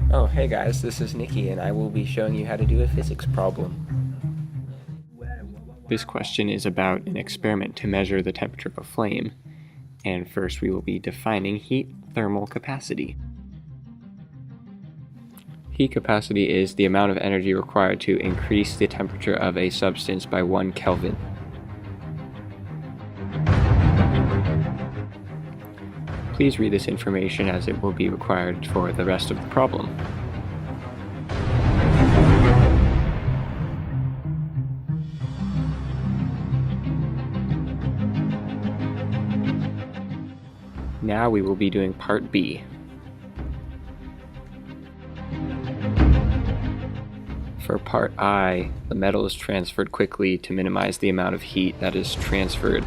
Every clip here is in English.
Oh, hey guys, this is Nickie, and I will be showing you how to do a physics problem. This question is about an experiment to measure the temperature of a flame, and first we will be defining heat thermal capacity. Heat capacity is the amount of energy required to increase the temperature of a substance by 1 Kelvin. Please read this information as it will be required for the rest of the problem. Now we will be doing part B. For part I, the metal is transferred quickly to minimize the amount of heat that is transferred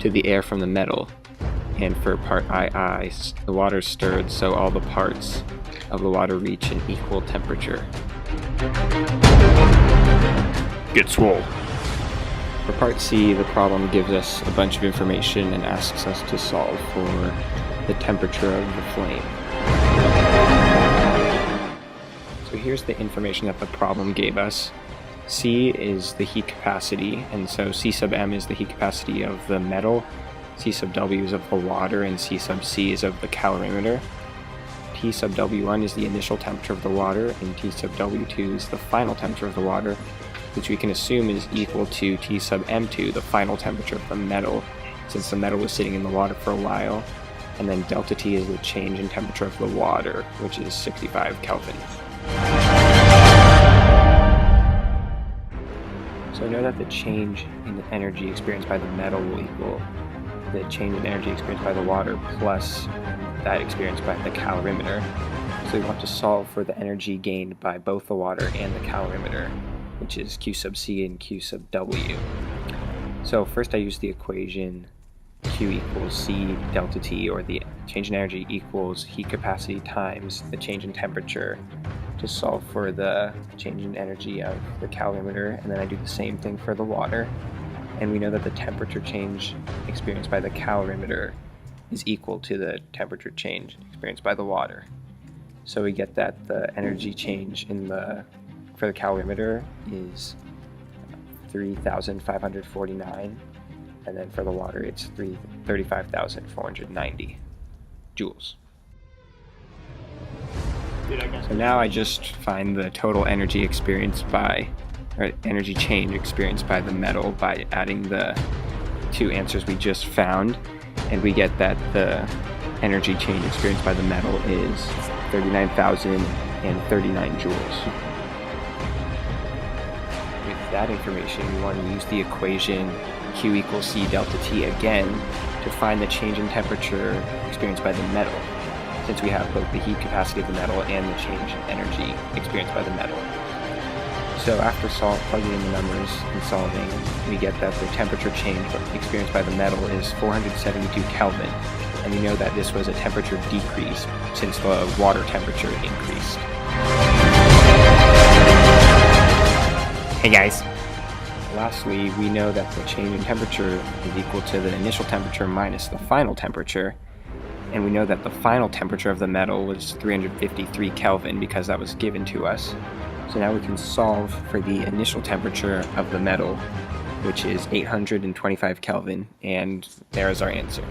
to the air from the metal. And for part II, the water is stirred so all the parts of the water reach an equal temperature. Get swole. For part C, the problem gives us a bunch of information and asks us to solve for the temperature of the flame. So here's the information that the problem gave us. C is the heat capacity, and so C sub m is the heat capacity of the metal, C sub w is of the water, and C sub c is of the calorimeter. T sub w1 is the initial temperature of the water, and T sub w2 is the final temperature of the water, which we can assume is equal to T sub m2, the final temperature of the metal, since the metal was sitting in the water for a while, and then delta T is the change in temperature of the water, which is 65 Kelvin. So know that the change in energy experienced by the metal will equal the change in energy experienced by the water plus that experienced by the calorimeter. So we want to solve for the energy gained by both the water and the calorimeter, which is Q sub C and Q sub W. So first I use the equation Q equals C delta T, or the change in energy equals heat capacity times the change in temperature, to solve for the change in energy of the calorimeter, and then I do the same thing for the water. And we know that the temperature change experienced by the calorimeter is equal to the temperature change experienced by the water. So we get that the energy change for the calorimeter is 3,549, and then for the water it's 35,490 joules. So now I just find the total energy experienced by, or energy change experienced by the metal by adding the two answers we just found, and we get that the energy change experienced by the metal is 39,039 joules. With that information, we want to use the equation Q equals C delta T again to find the change in temperature experienced by the metal, since we have both the heat capacity of the metal and the change in energy experienced by the metal. So after plugging in the numbers and solving, we get that the temperature change experienced by the metal is 472 Kelvin, and we know that this was a temperature decrease since the water temperature increased. Hey guys! Lastly, we know that the change in temperature is equal to the initial temperature minus the final temperature, and we know that the final temperature of the metal was 353 Kelvin because that was given to us. So now we can solve for the initial temperature of the metal, which is 825 Kelvin, and there is our answer.